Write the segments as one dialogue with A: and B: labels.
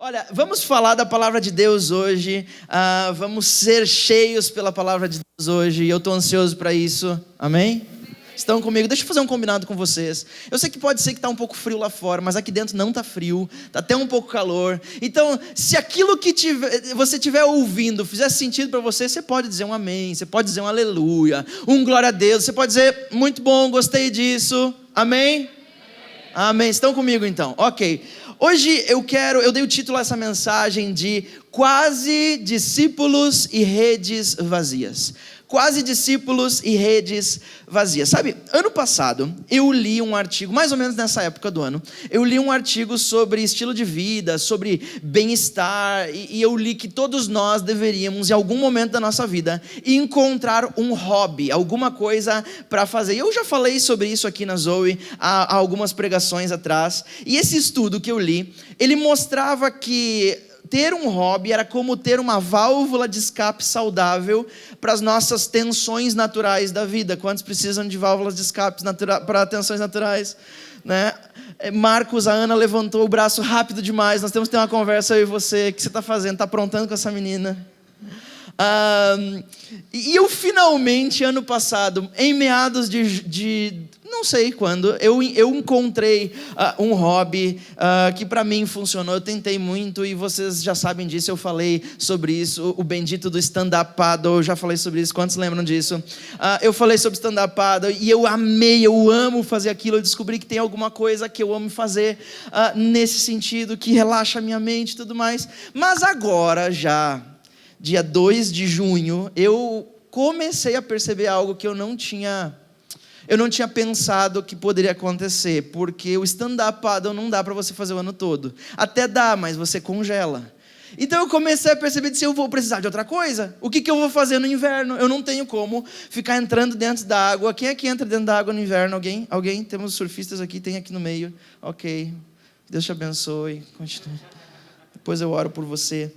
A: Olha, vamos falar da palavra de Deus hoje, vamos ser cheios pela palavra de Deus hoje, e eu estou ansioso para isso, amém? Estão comigo? Deixa eu fazer um combinado com vocês. Eu sei que pode ser que está um pouco frio lá fora, mas aqui dentro não está frio, está até um pouco calor. Então, se aquilo que você estiver ouvindo fizer sentido para você, você pode dizer um amém, você pode dizer um aleluia, um glória a Deus, você pode dizer, muito bom, gostei disso, amém? Amém, estão comigo então, ok. Hoje eu dei o título a essa mensagem de Quase Discípulos e Redes Vazias. Quase discípulos e redes vazias. Sabe, ano passado eu li um artigo, mais ou menos nessa época do ano, eu li um artigo sobre estilo de vida, sobre bem-estar, e eu li que todos nós deveríamos, em algum momento da nossa vida, encontrar um hobby, alguma coisa para fazer. Eu já falei sobre isso aqui na Zoe, há algumas pregações atrás, e esse estudo que eu li, ele mostrava que ter um hobby era como ter uma válvula de escape saudável para as nossas tensões naturais da vida. Quantos precisam de válvulas de escape para tensões naturais? Né? Marcos, a Ana levantou o braço rápido demais. Nós temos que ter uma conversa, eu e você. O que você está fazendo? Está aprontando com essa menina? E eu finalmente, ano passado, em meados de não sei quando, eu encontrei um hobby que para mim funcionou. Eu tentei muito e vocês já sabem disso, eu falei sobre isso, o bendito do stand-up paddle, eu já falei sobre isso, quantos lembram disso? Eu falei sobre stand-up paddle e eu amei, eu amo fazer aquilo. Eu descobri que tem alguma coisa que eu amo fazer nesse sentido, que relaxa a minha mente e tudo mais. Mas agora já, dia 2 de junho, eu comecei a perceber algo que eu não tinha pensado que poderia acontecer, porque o stand-up paddle não dá para você fazer o ano todo. Até dá, mas você congela. Então eu comecei a perceber se eu vou precisar de outra coisa. O que eu vou fazer no inverno? Eu não tenho como ficar entrando dentro da água. Quem é que entra dentro da água no inverno? Alguém? Temos surfistas aqui, tem aqui no meio. Ok, Deus te abençoe. Continue. Depois eu oro por você.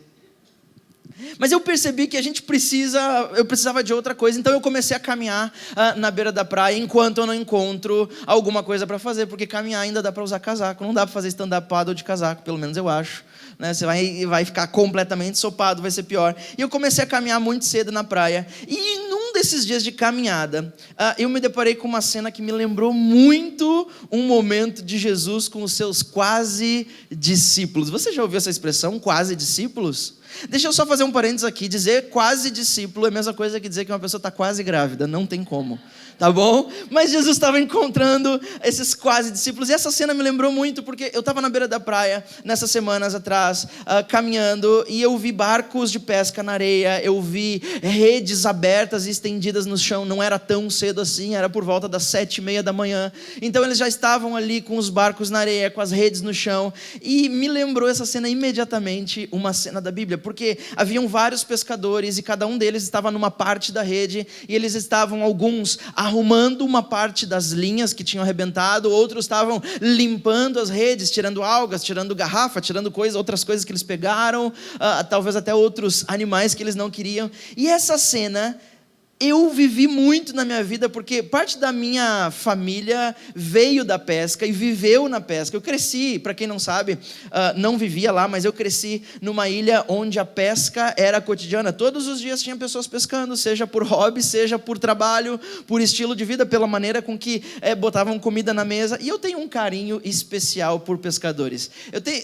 A: Mas eu percebi que eu precisava de outra coisa, então eu comecei a caminhar na beira da praia, enquanto eu não encontro alguma coisa para fazer, porque caminhar ainda dá para usar casaco, não dá para fazer stand-up paddle de casaco, pelo menos eu acho, né? Você vai ficar completamente ensopado, vai ser pior. E eu comecei a caminhar muito cedo na praia, e num desses dias de caminhada, eu me deparei com uma cena que me lembrou muito um momento de Jesus com os seus quase discípulos. Você já ouviu essa expressão, quase discípulos? Deixa eu só fazer um parênteses aqui, dizer quase discípulo é a mesma coisa que dizer que uma pessoa está quase grávida, não tem como, tá bom? Mas Jesus estava encontrando esses quase discípulos, e essa cena me lembrou muito, porque eu estava na beira da praia, nessas semanas atrás, caminhando, e eu vi barcos de pesca na areia, eu vi redes abertas e estendidas no chão. Não era tão cedo assim, era por volta das 7:30 da manhã, então eles já estavam ali com os barcos na areia, com as redes no chão, e me lembrou essa cena imediatamente, uma cena da Bíblia, porque haviam vários pescadores e cada um deles estava numa parte da rede, e eles estavam, alguns, arrumando uma parte das linhas que tinham arrebentado, outros estavam limpando as redes, tirando algas, tirando garrafa, tirando outras coisas que eles pegaram, talvez até outros animais que eles não queriam. E essa cena eu vivi muito na minha vida, porque parte da minha família veio da pesca e viveu na pesca. Eu cresci, para quem não sabe, não vivia lá, mas eu cresci numa ilha onde a pesca era cotidiana. Todos os dias tinha pessoas pescando, seja por hobby, seja por trabalho, por estilo de vida, pela maneira com que botavam comida na mesa. E eu tenho um carinho especial por pescadores.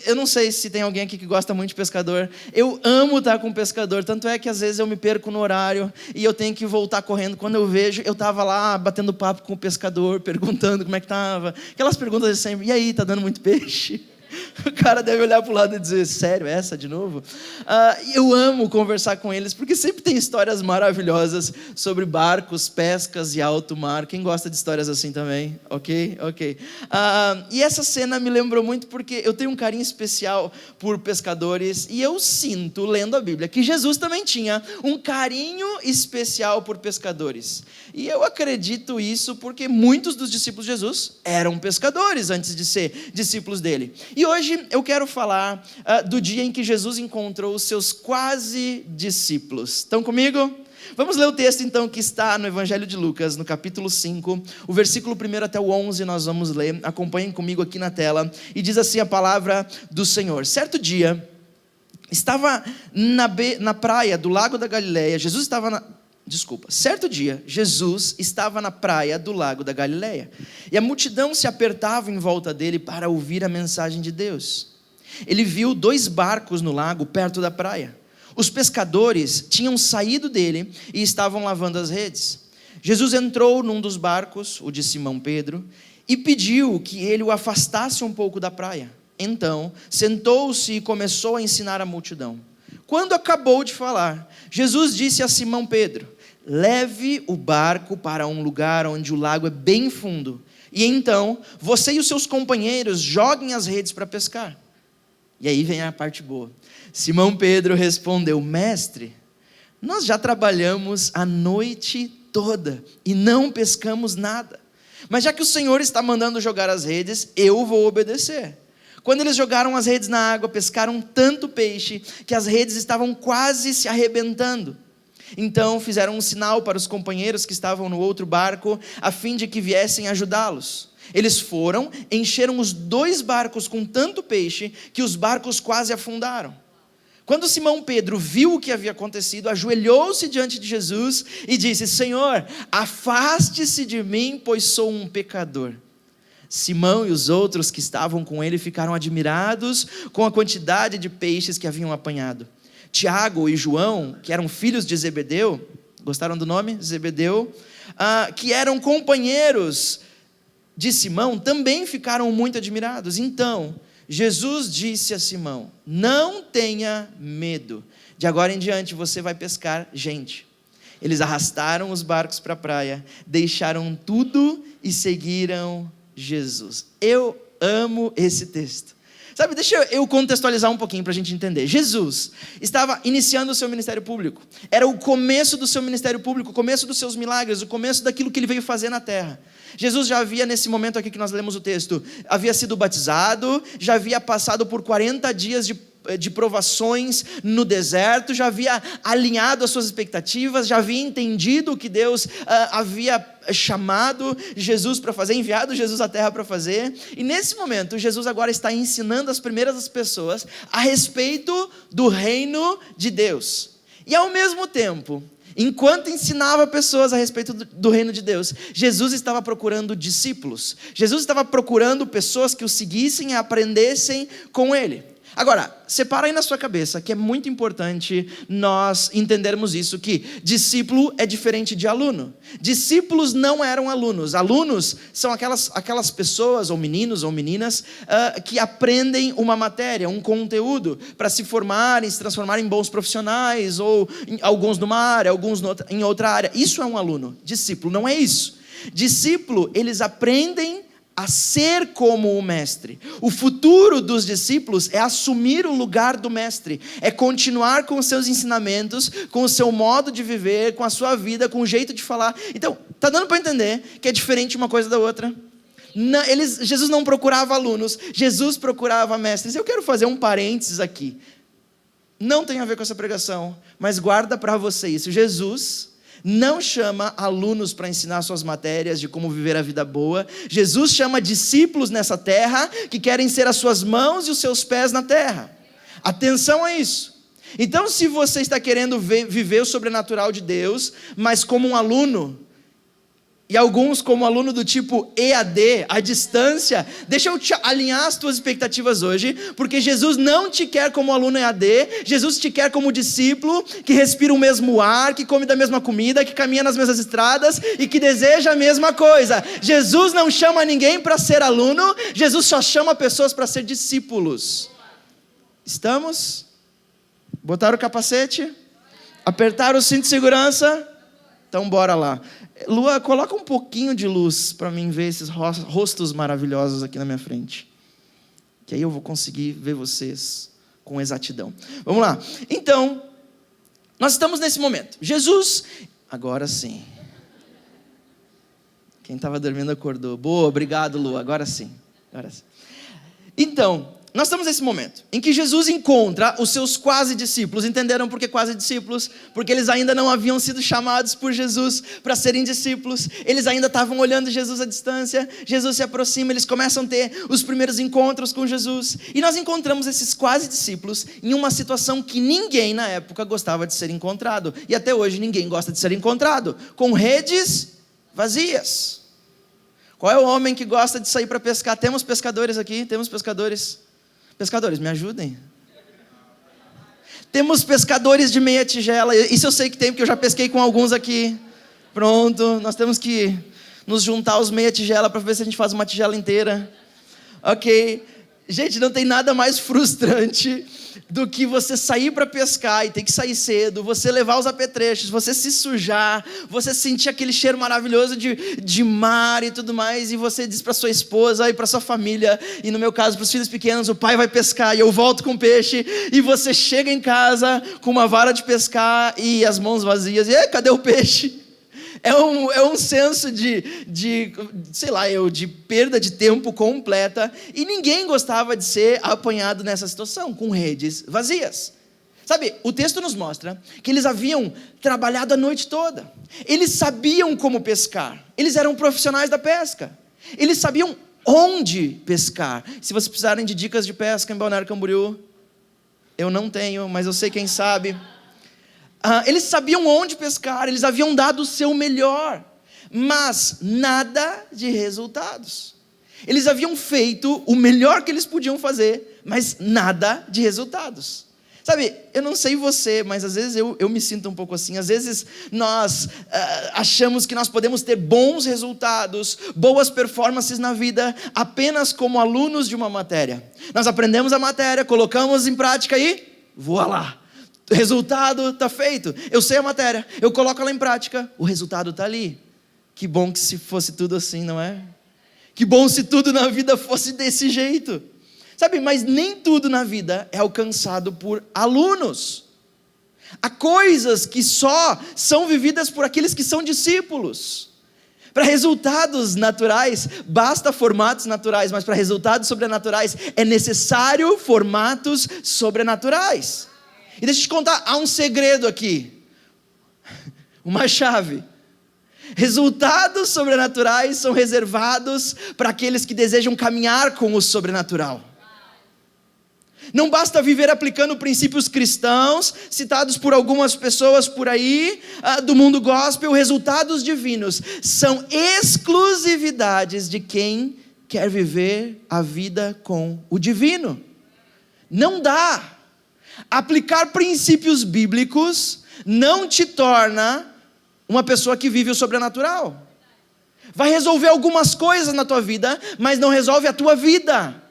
A: Eu não sei se tem alguém aqui que gosta muito de pescador. Eu amo estar com pescador, tanto é que às vezes eu me perco no horário e eu tenho que voltar correndo. Quando eu vejo, eu estava lá batendo papo com o pescador, perguntando como é que estava. Aquelas perguntas de sempre, e aí, tá dando muito peixe? O cara deve olhar para o lado e dizer, sério, essa de novo? Eu amo conversar com eles, porque sempre tem histórias maravilhosas sobre barcos, pescas e alto mar. Quem gosta de histórias assim também? Ok. E essa cena me lembrou muito, porque eu tenho um carinho especial por pescadores, e eu sinto, lendo a Bíblia, que Jesus também tinha um carinho especial por pescadores. E eu acredito isso porque muitos dos discípulos de Jesus eram pescadores antes de ser discípulos dele. E hoje eu quero falar do dia em que Jesus encontrou os seus quase discípulos. Estão comigo? Vamos ler o texto então que está no Evangelho de Lucas, no capítulo 5, o versículo 1 até o 11 nós vamos ler. Acompanhem comigo aqui na tela. E diz assim a palavra do Senhor. Certo dia, estava na praia do Lago da Galileia. Certo dia, Jesus estava na praia do Lago da Galileia, e a multidão se apertava em volta dele para ouvir a mensagem de Deus. Ele viu 2 barcos no lago, perto da praia. Os pescadores tinham saído dele e estavam lavando as redes. Jesus entrou num dos barcos, o de Simão Pedro, e pediu que ele o afastasse um pouco da praia. Então, sentou-se e começou a ensinar a multidão. Quando acabou de falar, Jesus disse a Simão Pedro: leve o barco para um lugar onde o lago é bem fundo, e então você e os seus companheiros joguem as redes para pescar. E aí vem a parte boa. Simão Pedro respondeu: mestre, nós já trabalhamos a noite toda e não pescamos nada, mas já que o Senhor está mandando jogar as redes, eu vou obedecer. Quando eles jogaram as redes na água, pescaram tanto peixe que as redes estavam quase se arrebentando. Então fizeram um sinal para os companheiros que estavam no outro barco, a fim de que viessem ajudá-los. Eles foram, encheram os 2 barcos com tanto peixe que os barcos quase afundaram. Quando Simão Pedro viu o que havia acontecido, ajoelhou-se diante de Jesus e disse: Senhor, afaste-se de mim, pois sou um pecador. Simão e os outros que estavam com ele ficaram admirados com a quantidade de peixes que haviam apanhado. Tiago e João, que eram filhos de Zebedeu, gostaram do nome? Zebedeu, que eram companheiros de Simão, também ficaram muito admirados. Então, Jesus disse a Simão: não tenha medo, de agora em diante você vai pescar gente. Eles arrastaram os barcos para a praia, deixaram tudo e seguiram Jesus. Eu amo esse texto. Sabe, deixa eu contextualizar um pouquinho para a gente entender. Jesus estava iniciando o seu ministério público. Era o começo do seu ministério público, o começo dos seus milagres, o começo daquilo que ele veio fazer na terra. Jesus já havia, nesse momento aqui que nós lemos o texto, havia sido batizado, já havia passado por 40 dias de provações no deserto, já havia alinhado as suas expectativas, já havia entendido o que Deus havia chamado Jesus para fazer, enviado Jesus à terra para fazer, e nesse momento Jesus agora está ensinando as primeiras pessoas a respeito do reino de Deus, e ao mesmo tempo, enquanto ensinava pessoas a respeito do reino de Deus, Jesus estava procurando discípulos, Jesus estava procurando pessoas que o seguissem e aprendessem com ele. Agora, separa aí na sua cabeça que é muito importante nós entendermos isso, que discípulo é diferente de aluno. Discípulos não eram alunos. Alunos são aquelas pessoas, ou meninos ou meninas, que aprendem uma matéria, um conteúdo, para se formarem, se transformarem em bons profissionais, ou alguns numa área, alguns em outra área. Isso é um aluno. Discípulo não é isso. Discípulo, eles aprendem a ser como o mestre. O futuro dos discípulos é assumir o lugar do mestre, é continuar com os seus ensinamentos, com o seu modo de viver, com a sua vida, com o jeito de falar. Então, está dando para entender que é diferente uma coisa da outra? Jesus não procurava alunos, Jesus procurava mestres. Eu quero fazer um parênteses aqui. Não tem a ver com essa pregação, mas guarda para você isso. Jesus não chama alunos para ensinar suas matérias de como viver a vida boa. Jesus chama discípulos nessa terra que querem ser as suas mãos e os seus pés na terra. Atenção a isso. Então, se você está querendo viver o sobrenatural de Deus, mas como um aluno, e alguns como aluno do tipo EAD, à distância, deixa eu te alinhar as tuas expectativas hoje, porque Jesus não te quer como aluno EAD, Jesus te quer como discípulo, que respira o mesmo ar, que come da mesma comida, que caminha nas mesmas estradas e que deseja a mesma coisa. Jesus não chama ninguém para ser aluno, Jesus só chama pessoas para ser discípulos. Estamos? Botaram o capacete? Apertaram o cinto de segurança? Então bora lá. Lua, coloca um pouquinho de luz para mim ver esses rostos maravilhosos aqui na minha frente. Que aí eu vou conseguir ver vocês com exatidão. Vamos lá. Então, nós estamos nesse momento. Jesus, agora sim. Quem estava dormindo acordou. Boa, obrigado, Lua. Agora sim. Então, nós estamos nesse momento em que Jesus encontra os seus quase discípulos. Entenderam por que quase discípulos? Porque eles ainda não haviam sido chamados por Jesus para serem discípulos. Eles ainda estavam olhando Jesus à distância. Jesus se aproxima, eles começam a ter os primeiros encontros com Jesus. E nós encontramos esses quase discípulos em uma situação que ninguém na época gostava de ser encontrado. E até hoje ninguém gosta de ser encontrado. Com redes vazias. Qual é o homem que gosta de sair para pescar? Temos pescadores aqui? Temos pescadores? Pescadores, me ajudem. Temos pescadores de meia tigela. Isso eu sei que tem, porque eu já pesquei com alguns aqui. Pronto, nós temos que nos juntar aos meia tigela para ver se a gente faz uma tigela inteira. Ok. Gente, não tem nada mais frustrante do que você sair para pescar e ter que sair cedo, você levar os apetrechos, você se sujar, você sentir aquele cheiro maravilhoso de mar e tudo mais, e você diz para sua esposa e para sua família, e no meu caso para os filhos pequenos, o pai vai pescar e eu volto com peixe, e você chega em casa com uma vara de pescar e as mãos vazias, e cadê o peixe? É um senso de perda de tempo completa. E ninguém gostava de ser apanhado nessa situação, com redes vazias. Sabe, o texto nos mostra que eles haviam trabalhado a noite toda. Eles sabiam como pescar. Eles eram profissionais da pesca. Eles sabiam onde pescar. Se vocês precisarem de dicas de pesca em Balneário Camboriú, eu não tenho, mas eu sei quem sabe. Eles sabiam onde pescar, eles haviam dado o seu melhor, mas nada de resultados. Eles haviam feito o melhor que eles podiam fazer, mas nada de resultados. Sabe, eu não sei você, mas às vezes eu me sinto um pouco assim. Às vezes nós achamos que nós podemos ter bons resultados, boas performances na vida, apenas como alunos de uma matéria. Nós aprendemos a matéria, colocamos em prática e voa lá. O resultado está feito. Eu sei a matéria, eu coloco ela em prática, o resultado está ali. Que bom que se fosse tudo assim, não é? Que bom se tudo na vida fosse desse jeito. Sabe, mas nem tudo na vida é alcançado por alunos. Há coisas que só são vividas por aqueles que são discípulos. Para resultados naturais, basta formatos naturais, mas para resultados sobrenaturais é necessário formatos sobrenaturais. E deixa eu te contar, há um segredo aqui, uma chave. Resultados sobrenaturais são reservados para aqueles que desejam caminhar com o sobrenatural. Não basta viver aplicando princípios cristãos, citados por algumas pessoas por aí, do mundo gospel. Resultados divinos são exclusividades de quem quer viver a vida com o divino. Não dá. Aplicar princípios bíblicos não te torna uma pessoa que vive o sobrenatural. Vai resolver algumas coisas na tua vida, mas não resolve a tua vida.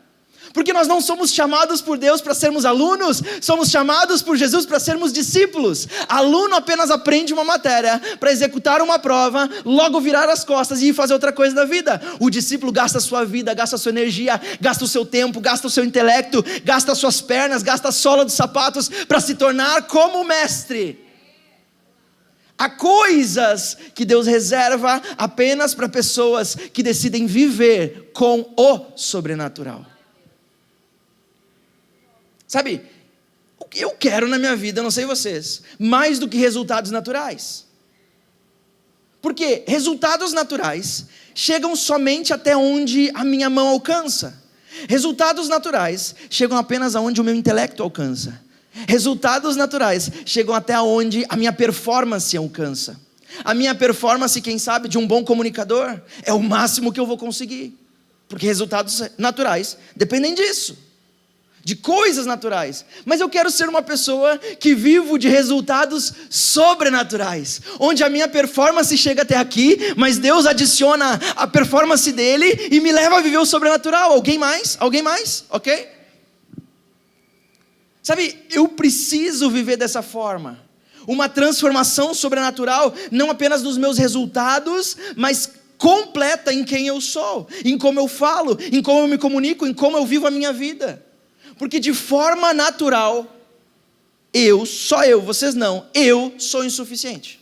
A: Porque nós não somos chamados por Deus para sermos alunos, somos chamados por Jesus para sermos discípulos. Aluno apenas aprende uma matéria para executar uma prova, logo virar as costas e ir fazer outra coisa da vida. O discípulo gasta a sua vida, gasta a sua energia, gasta o seu tempo, gasta o seu intelecto, gasta as suas pernas, gasta a sola dos sapatos para se tornar como o mestre. Há coisas que Deus reserva apenas para pessoas que decidem viver com o sobrenatural. Sabe, o que eu quero na minha vida, não sei vocês, mais do que resultados naturais. Porque resultados naturais chegam somente até onde a minha mão alcança. Resultados naturais chegam apenas aonde o meu intelecto alcança. Resultados naturais chegam até onde a minha performance alcança. A minha performance, quem sabe, de um bom comunicador, é o máximo que eu vou conseguir. Porque resultados naturais dependem disso. De coisas naturais, mas eu quero ser uma pessoa que vivo de resultados sobrenaturais, onde a minha performance chega até aqui, mas Deus adiciona a performance dele e me leva a viver o sobrenatural. Alguém mais? Alguém mais? Ok? Sabe, eu preciso viver dessa forma, uma transformação sobrenatural, não apenas nos meus resultados, mas completa em quem eu sou, em como eu falo, em como eu me comunico, em como eu vivo a minha vida. Porque de forma natural, vocês não, eu sou insuficiente.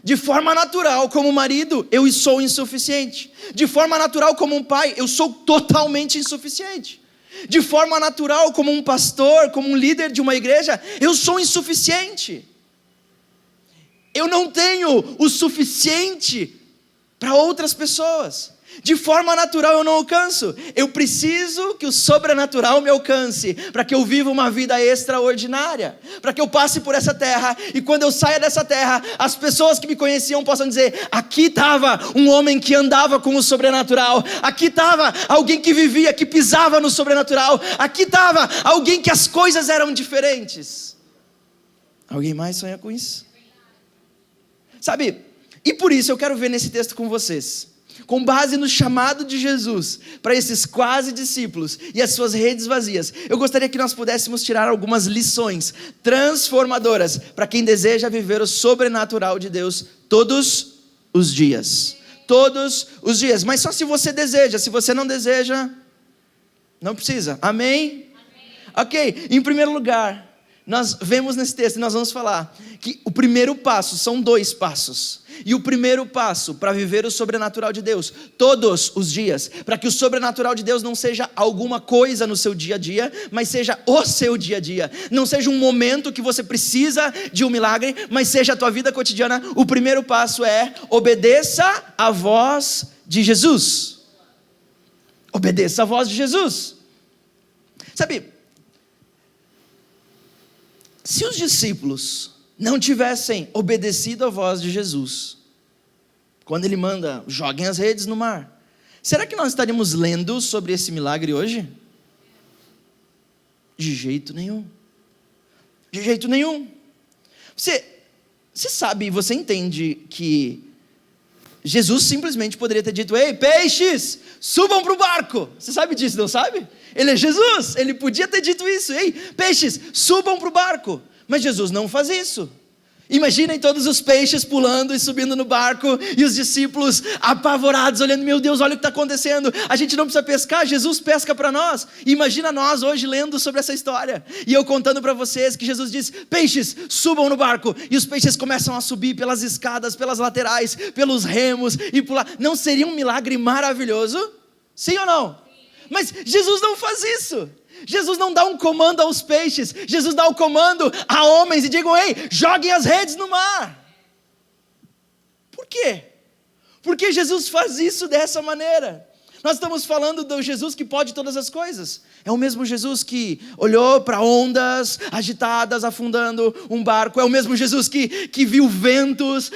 A: De forma natural, como marido, eu sou insuficiente. De forma natural, como um pai, eu sou totalmente insuficiente. De forma natural, como um pastor, como um líder de uma igreja, eu sou insuficiente. Eu não tenho o suficiente para outras pessoas. De forma natural eu não alcanço. Eu preciso que o sobrenatural me alcance, para que eu viva uma vida extraordinária, para que eu passe por essa terra, e quando eu saia dessa terra, as pessoas que me conheciam possam dizer: aqui estava um homem que andava com o sobrenatural, aqui estava alguém que vivia, que pisava no sobrenatural, aqui estava alguém que as coisas eram diferentes. Alguém mais sonha com isso? Sabe, e por isso eu quero ver nesse texto com vocês, com base no chamado de Jesus para esses quase discípulos e as suas redes vazias, eu gostaria que nós pudéssemos tirar algumas lições transformadoras para quem deseja viver o sobrenatural de Deus todos os dias. Todos os dias, mas só se você deseja. Se você não deseja, não precisa. Amém? Ok, em primeiro lugar, nós vemos nesse texto, e nós vamos falar que o primeiro passo, são 2 passos, e o primeiro passo para viver o sobrenatural de Deus todos os dias, para que o sobrenatural de Deus não seja alguma coisa no seu dia a dia, mas seja o seu dia a dia, não seja um momento que você precisa de um milagre, mas seja a tua vida cotidiana. O primeiro passo é: obedeça a voz de Jesus. Obedeça a voz de Jesus. Sabe, se os discípulos não tivessem obedecido a voz de Jesus, quando Ele manda: joguem as redes no mar, será que nós estaríamos lendo sobre esse milagre hoje? De jeito nenhum. De jeito nenhum. Você sabe, você entende que Jesus simplesmente poderia ter dito: ei, peixes, subam para o barco. Você sabe disso, não sabe? Ele é Jesus, Ele podia ter dito isso: ei, peixes, subam para o barco. Mas Jesus não faz isso. Imaginem todos os peixes pulando e subindo no barco, e os discípulos apavorados, olhando: meu Deus, olha o que está acontecendo, a gente não precisa pescar, Jesus pesca para nós. E imagina nós hoje lendo sobre essa história, e eu contando para vocês que Jesus diz: peixes, subam no barco, e os peixes começam a subir pelas escadas, pelas laterais, pelos remos, e pular. Não seria um milagre maravilhoso? Sim ou não? Sim. Mas Jesus não faz isso. Jesus não dá um comando aos peixes, Jesus dá o comando a homens e digam: ei, joguem as redes no mar. Por quê? Porque Jesus faz isso dessa maneira. Nós estamos falando do Jesus que pode todas as coisas. É o mesmo Jesus que olhou para ondas agitadas afundando um barco. É o mesmo Jesus que viu ventos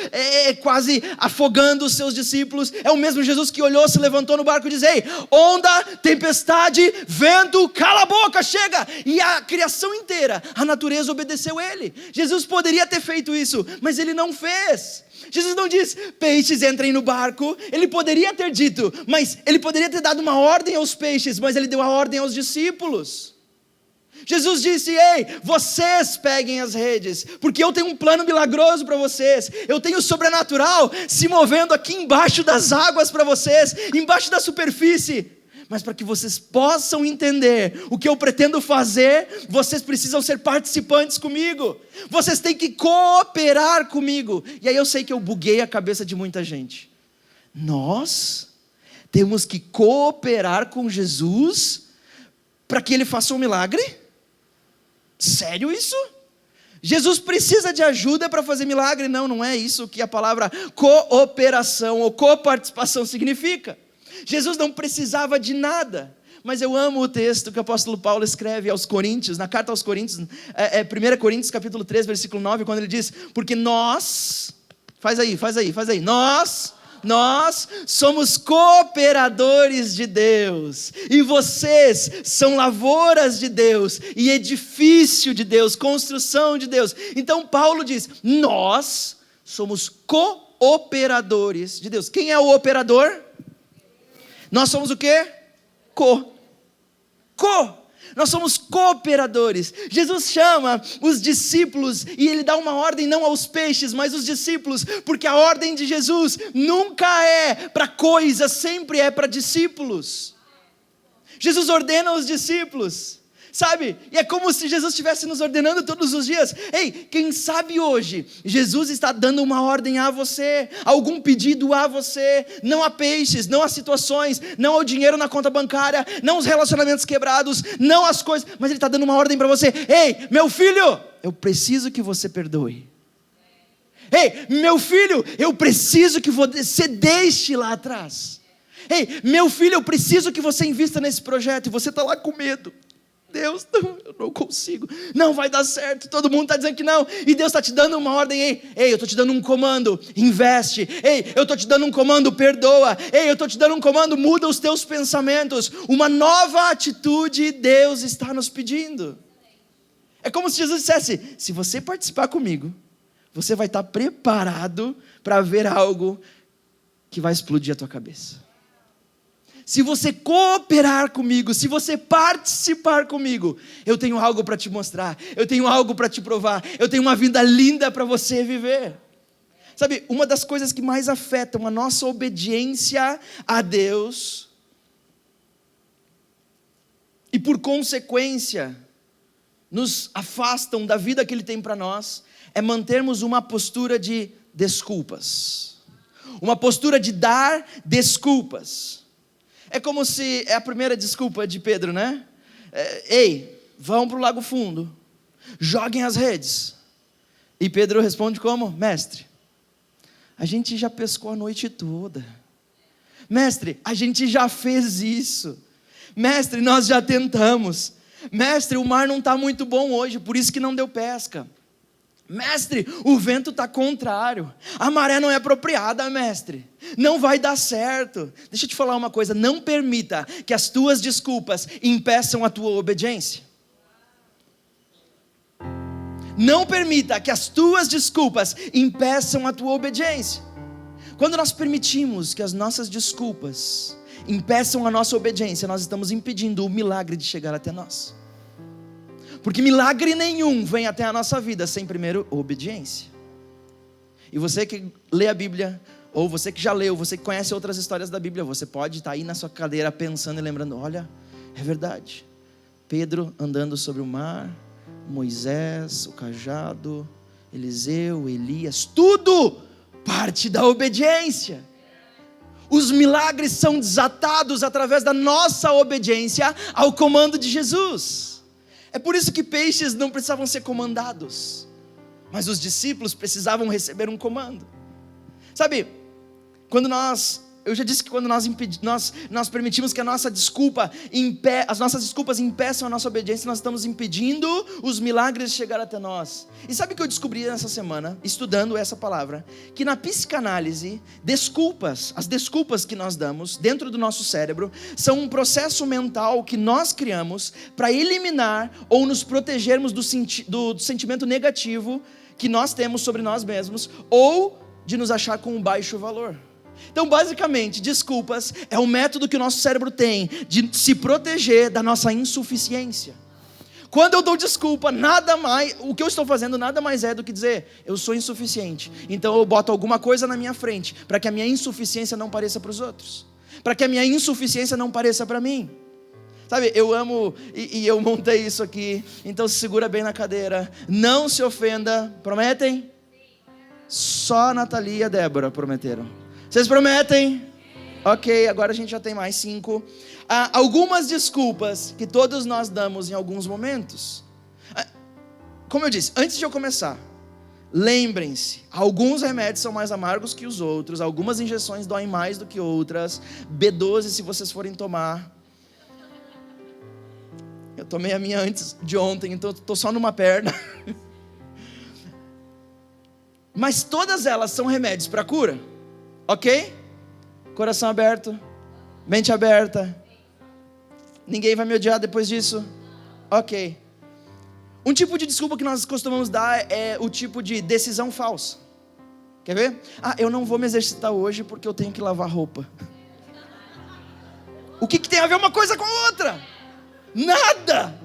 A: quase afogando os seus discípulos. É o mesmo Jesus que olhou, se levantou no barco e disse: ei, onda, tempestade, vento, cala a boca, chega. E a criação inteira, a natureza obedeceu Ele. Jesus poderia ter feito isso, mas Ele não fez. Jesus não diz: peixes, entrem no barco. Ele poderia ter dito, mas Ele poderia ter dado uma ordem aos peixes, mas Ele deu a ordem aos discípulos. Jesus disse: ei, vocês peguem as redes, porque eu tenho um plano milagroso para vocês. Eu tenho o sobrenatural se movendo aqui embaixo das águas para vocês, embaixo da superfície. Mas para que vocês possam entender o que eu pretendo fazer, vocês precisam ser participantes comigo. Vocês têm que cooperar comigo. E aí eu sei que eu buguei a cabeça de muita gente. Nós temos que cooperar com Jesus para que Ele faça um milagre? Sério isso? Jesus precisa de ajuda para fazer milagre? Não, não é isso que a palavra cooperação ou coparticipação significa. Jesus não precisava de nada, mas eu amo o texto que o apóstolo Paulo escreve aos Coríntios, na carta aos Coríntios, 1 Coríntios capítulo 3, versículo 9, quando ele diz: porque nós, faz aí, nós somos cooperadores de Deus, e vocês são lavouras de Deus, e edifício de Deus, construção de Deus. Então Paulo diz: nós somos cooperadores de Deus. Quem é o operador? Nós somos o quê? Nós somos cooperadores. Jesus chama os discípulos e Ele dá uma ordem não aos peixes, mas aos discípulos, porque a ordem de Jesus nunca é para coisas, sempre é para discípulos. Jesus ordena aos discípulos: Sabe? E é como se Jesus estivesse nos ordenando todos os dias. Ei, quem sabe hoje, Jesus está dando uma ordem a você, algum pedido a você, não a peixes, não a situações, não ao dinheiro na conta bancária, não os relacionamentos quebrados, não as coisas, mas Ele está dando uma ordem para você. Ei, meu filho, eu preciso que você perdoe. Ei, meu filho, eu preciso que você deixe lá atrás. Ei, meu filho, eu preciso que você invista nesse projeto, e você está lá com medo. Deus, não, eu não consigo, não vai dar certo, todo mundo está dizendo que não, e Deus está te dando uma ordem. Ei, eu estou te dando um comando, investe. Ei, eu estou te dando um comando, perdoa. Ei, eu estou te dando um comando, muda os teus pensamentos. Uma nova atitude Deus está nos pedindo. É como se Jesus dissesse: se você participar comigo, você vai estar preparado para ver algo que vai explodir a tua cabeça. Se você cooperar comigo, se você participar comigo, eu tenho algo para te mostrar, eu tenho algo para te provar, eu tenho uma vida linda para você viver. Sabe, uma das coisas que mais afetam a nossa obediência a Deus, e por consequência, nos afastam da vida que Ele tem para nós, é mantermos uma postura de desculpas. Uma postura de dar desculpas. É como se, é a primeira desculpa de Pedro, né? Ei, vão para o lago fundo, joguem as redes. E Pedro responde como? Mestre, a gente já pescou a noite toda. Mestre, a gente já fez isso. Mestre, nós já tentamos. Mestre, o mar não está muito bom hoje, por isso que não deu pesca. Mestre, o vento está contrário, a maré não é apropriada, mestre, não vai dar certo. Deixa eu te falar uma coisa, não permita que as tuas desculpas impeçam a tua obediência. Não permita que as tuas desculpas impeçam a tua obediência. Quando nós permitimos que as nossas desculpas impeçam a nossa obediência, nós estamos impedindo o milagre de chegar até nós. Porque milagre nenhum vem até a nossa vida sem primeiro obediência. E você que lê a Bíblia, ou você que já leu, você que conhece outras histórias da Bíblia, você pode estar aí na sua cadeira pensando e lembrando: olha, é verdade, Pedro andando sobre o mar, Moisés, o cajado, Eliseu, Elias, tudo parte da obediência. Os milagres são desatados através da nossa obediência ao comando de Jesus. É por isso que peixes não precisavam ser comandados, mas os discípulos precisavam receber um comando. Sabe, eu já disse que quando nós permitimos que a nossa desculpa as nossas desculpas impeçam a nossa obediência, nós estamos impedindo os milagres de chegar até nós. E sabe o que eu descobri nessa semana, estudando essa palavra? Que na psicanálise, as desculpas que nós damos dentro do nosso cérebro, são um processo mental que nós criamos para eliminar ou nos protegermos do sentimento negativo que nós temos sobre nós mesmos, ou de nos achar com um baixo valor. Então, basicamente, desculpas é o método que o nosso cérebro tem de se proteger da nossa insuficiência. Quando eu dou desculpa, o que eu estou fazendo nada mais é do que dizer: eu sou insuficiente, então eu boto alguma coisa na minha frente, para que a minha insuficiência não pareça para os outros, para que a minha insuficiência não pareça para mim. Sabe, eu amo, e eu montei isso aqui, então se segura bem na cadeira, não se ofenda, prometem? Só a Nathalie e a Débora prometeram. Vocês prometem? Ok, agora a gente já tem mais 5. Algumas desculpas que todos nós damos em alguns momentos. Como eu disse, antes de eu começar, lembrem-se, alguns remédios são mais amargos que os outros, algumas injeções doem mais do que outras. B12 se vocês forem tomar. Eu tomei a minha antes de ontem, então estou só numa perna. Mas todas elas são remédios para cura. Ok? Coração aberto, mente aberta. Ninguém vai me odiar depois disso? Ok. Um tipo de desculpa que nós costumamos dar é o tipo de decisão falsa. Quer ver? Eu não vou me exercitar hoje porque eu tenho que lavar roupa. O que tem a ver uma coisa com a outra? Nada!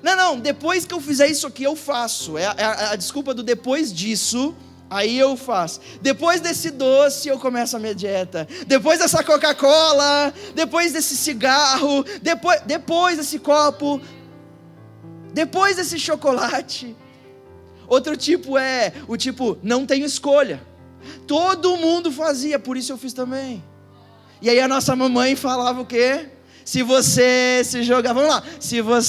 A: Não, depois que eu fizer isso aqui eu faço. É a desculpa do depois disso... Aí eu faço. Depois desse doce eu começo a minha dieta. Depois dessa Coca-Cola, depois desse cigarro, depois desse copo. Depois desse chocolate. Outro tipo é o tipo, não tenho escolha. Todo mundo fazia, por isso eu fiz também. E aí a nossa mamãe falava o quê? Se você se jogar, vamos lá, se os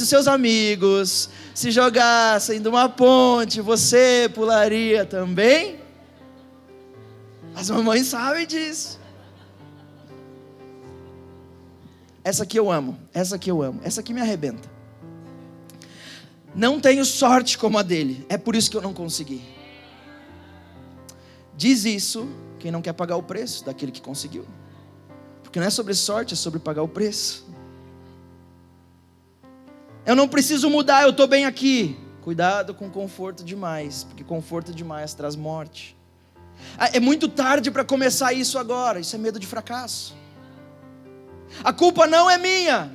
A: seus amigos se jogassem de uma ponte, você pularia também? As mamães sabem disso. Essa aqui eu amo, essa aqui me arrebenta. Não tenho sorte como a dele, é por isso que eu não consegui. Diz isso quem não quer pagar o preço daquele que conseguiu. Porque não é sobre sorte, é sobre pagar o preço. Eu não preciso mudar, eu estou bem aqui. Cuidado com conforto demais, porque conforto demais traz morte. É muito tarde para começar isso agora, isso é medo de fracasso. A culpa não é minha.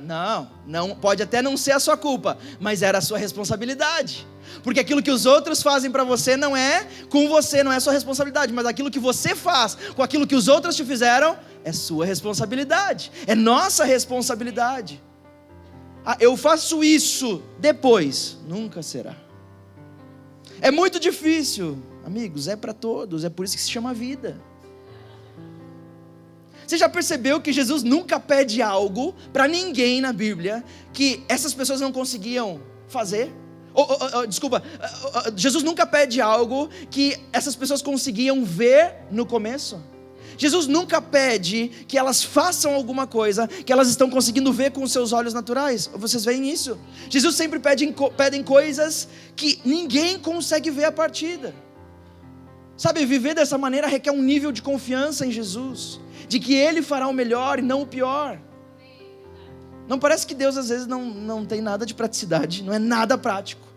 A: Não, pode até não ser a sua culpa, mas era a sua responsabilidade. Porque aquilo que os outros fazem para você não é com você, não é sua responsabilidade, mas aquilo que você faz com aquilo que os outros te fizeram, é sua responsabilidade, é nossa responsabilidade. Eu faço isso depois, nunca será. É muito difícil, amigos, é para todos, é por isso que se chama vida. Você já percebeu que Jesus nunca pede algo para ninguém na Bíblia que essas pessoas não conseguiam fazer? Jesus nunca pede algo que essas pessoas conseguiam ver no começo? Jesus nunca pede que elas façam alguma coisa que elas estão conseguindo ver com os seus olhos naturais. Vocês veem isso? Jesus sempre pedem coisas que ninguém consegue ver a partida. Sabe, viver dessa maneira requer um nível de confiança em Jesus, de que Ele fará o melhor e não o pior. Não parece que Deus às vezes não tem nada de praticidade, não é nada prático.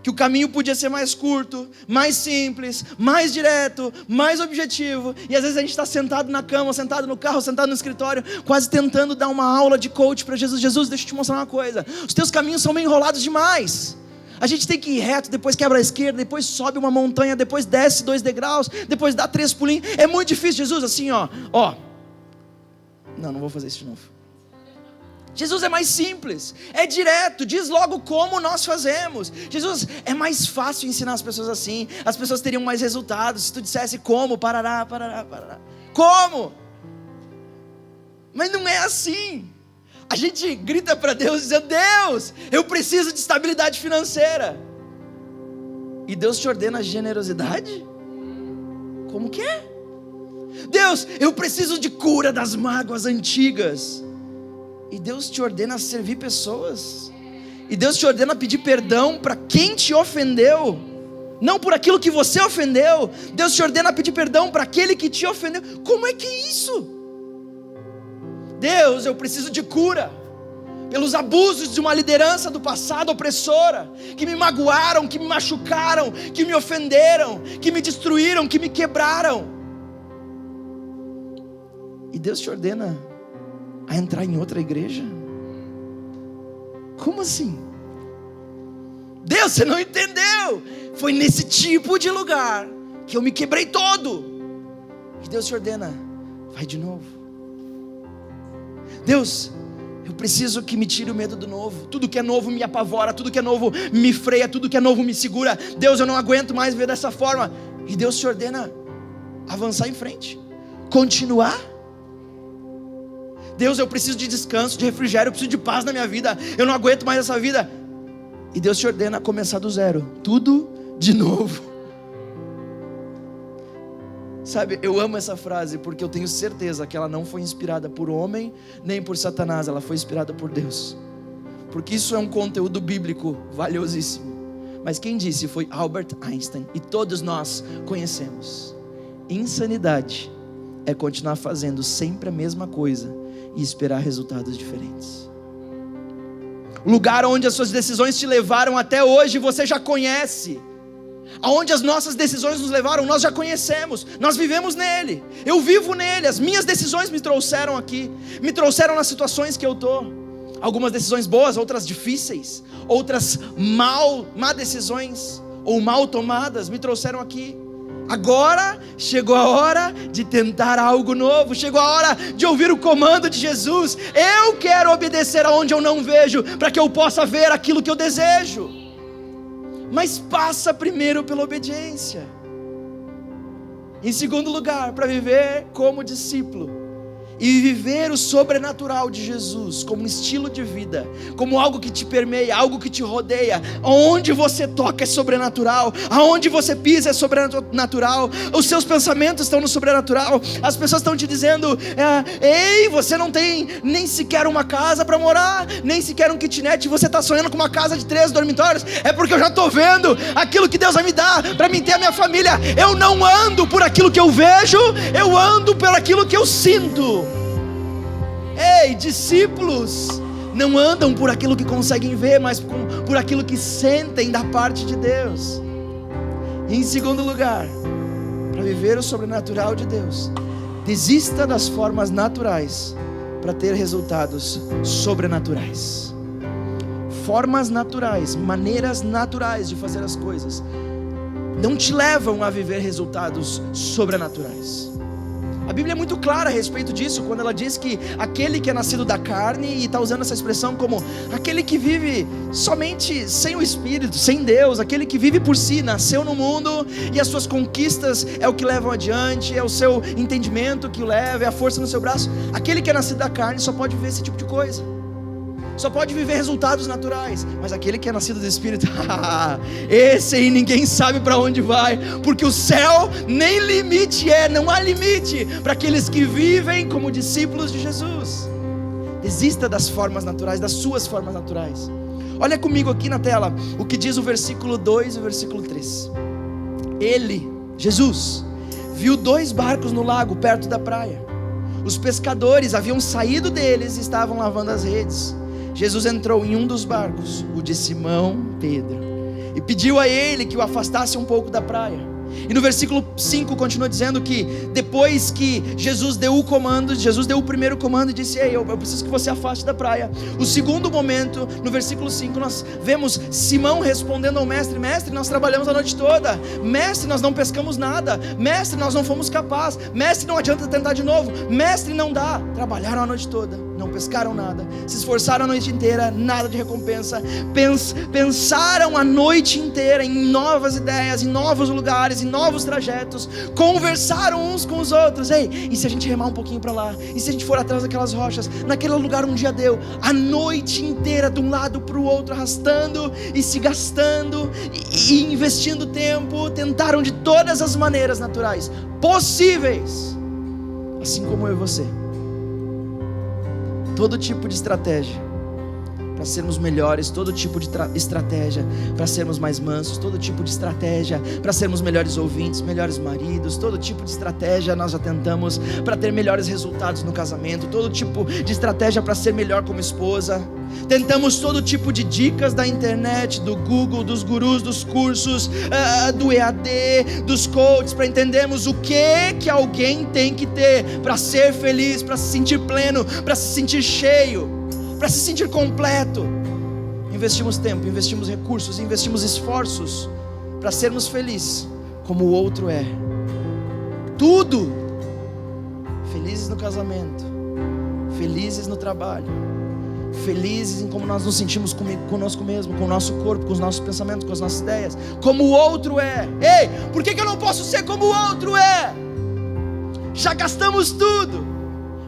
A: Que o caminho podia ser mais curto, mais simples, mais direto, mais objetivo. E às vezes a gente está sentado na cama, sentado no carro, sentado no escritório, quase tentando dar uma aula de coach para Jesus. Jesus, deixa eu te mostrar uma coisa, os teus caminhos são meio enrolados demais. A gente tem que ir reto, depois quebra a esquerda, depois sobe uma montanha, depois desce 2 degraus, depois dá 3 pulinhos. É muito difícil, Jesus, assim ó. Não vou fazer isso de novo. Jesus é mais simples, é direto, diz logo como nós fazemos. Jesus, é mais fácil ensinar as pessoas assim, as pessoas teriam mais resultados se tu dissesse como, parará. Como? Mas não é assim. A gente grita para Deus dizendo, Deus, eu preciso de estabilidade financeira. E Deus te ordena generosidade? Como que é? Deus, eu preciso de cura das mágoas antigas. E Deus te ordena a servir pessoas. E Deus te ordena a pedir perdão para quem te ofendeu, não por aquilo que você ofendeu. Deus te ordena a pedir perdão para aquele que te ofendeu. Como é que é isso? Deus, eu preciso de cura pelos abusos de uma liderança do passado opressora, que me magoaram, que me machucaram, que me ofenderam, que me destruíram, que me quebraram. E Deus te ordena a entrar em outra igreja? Como assim? Deus, você não entendeu. Foi nesse tipo de lugar que eu me quebrei todo. E Deus te ordena, vai de novo. Deus, eu preciso que me tire o medo do novo. Tudo que é novo me apavora, tudo que é novo me freia, tudo que é novo me segura. Deus, eu não aguento mais ver dessa forma. E Deus te ordena avançar em frente, continuar. Deus, eu preciso de descanso, de refrigério, eu preciso de paz na minha vida, eu não aguento mais essa vida. E Deus te ordena a começar do zero, tudo de novo. Sabe, eu amo essa frase porque eu tenho certeza que ela não foi inspirada por homem, nem por Satanás, ela foi inspirada por Deus. Porque isso é um conteúdo bíblico valiosíssimo. Mas quem disse foi Albert Einstein, e todos nós conhecemos. Insanidade é continuar fazendo sempre a mesma coisa e esperar resultados diferentes. O lugar onde as suas decisões te levaram até hoje, você já conhece. Aonde as nossas decisões nos levaram, nós já conhecemos, nós vivemos nele, eu vivo nele. As minhas decisões me trouxeram aqui, me trouxeram nas situações que eu estou. Algumas decisões boas, outras difíceis, outras má decisões ou mal tomadas me trouxeram aqui. Agora chegou a hora de tentar algo novo, chegou a hora de ouvir o comando de Jesus. Eu quero obedecer aonde eu não vejo, para que eu possa ver aquilo que eu desejo. Mas passa primeiro pela obediência. Em segundo lugar, para viver como discípulo e viver o sobrenatural de Jesus como um estilo de vida, como algo que te permeia, algo que te rodeia. Aonde você toca é sobrenatural, aonde você pisa é sobrenatural, os seus pensamentos estão no sobrenatural. As pessoas estão te dizendo: ei, você não tem nem sequer uma casa para morar, nem sequer um kitnet, você está sonhando com uma casa de 3 dormitórios. É porque eu já estou vendo aquilo que Deus vai me dar para mim ter a minha família. Eu não ando por aquilo que eu vejo, eu ando por aquilo que eu sinto. Ei, discípulos não andam por aquilo que conseguem ver, mas por aquilo que sentem da parte de Deus. E em segundo lugar, para viver o sobrenatural de Deus, desista das formas naturais para ter resultados sobrenaturais. Formas naturais, maneiras naturais de fazer as coisas não te levam a viver resultados sobrenaturais. A Bíblia é muito clara a respeito disso, quando ela diz que aquele que é nascido da carne, e está usando essa expressão como aquele que vive somente sem o Espírito, sem Deus, aquele que vive por si, nasceu no mundo, e as suas conquistas é o que levam adiante, é o seu entendimento que o leva, é a força no seu braço. Aquele que é nascido da carne só pode viver esse tipo de coisa, só pode viver resultados naturais. Mas aquele que é nascido do Espírito, esse aí ninguém sabe para onde vai, porque o céu nem limite não há limite para aqueles que vivem como discípulos de Jesus. Desista das formas naturais, das suas formas naturais. Olha comigo aqui na tela o que diz o versículo 2 e o versículo 3. Ele, Jesus, viu 2 barcos no lago perto da praia. Os pescadores haviam saído deles e estavam lavando as redes. Jesus entrou em um dos barcos, o de Simão Pedro, e pediu a ele que o afastasse um pouco da praia. E no versículo 5 continua dizendo que depois que Jesus deu o comando, Jesus deu o primeiro comando e disse: ei, eu preciso que você afaste da praia. O segundo momento, no versículo 5, nós vemos Simão respondendo ao mestre: mestre, nós trabalhamos a noite toda, mestre, nós não pescamos nada, mestre, nós não fomos capazes, mestre, não adianta tentar de novo, mestre, não dá. Trabalharam a noite toda, não pescaram nada, se esforçaram a noite inteira, nada de recompensa. Pensaram a noite inteira em novas ideias, em novos lugares, em novos trajetos, conversaram uns com os outros: ei, e se a gente remar um pouquinho para lá? E se a gente for atrás daquelas rochas? Naquele lugar um dia deu. A noite inteira, de um lado para o outro, arrastando e se gastando e investindo tempo, tentaram de todas as maneiras naturais possíveis, assim como eu e você, todo tipo de estratégia para sermos melhores, todo tipo de estratégia para sermos mais mansos, todo tipo de estratégia para sermos melhores ouvintes, melhores maridos, todo tipo de estratégia nós já tentamos para ter melhores resultados no casamento, todo tipo de estratégia para ser melhor como esposa. Tentamos todo tipo de dicas da internet, do Google, dos gurus, dos cursos, do EAD, dos coaches, para entendermos o que alguém tem que ter para ser feliz, para se sentir pleno, para se sentir cheio, para se sentir completo. Investimos tempo, investimos recursos, investimos esforços para sermos felizes como o outro é. Tudo. Felizes no casamento, felizes no trabalho, felizes em como nós nos sentimos conosco mesmo, com o nosso corpo, com os nossos pensamentos, com as nossas ideias, como o outro é. Ei, por que eu não posso ser como o outro é? Já gastamos tudo.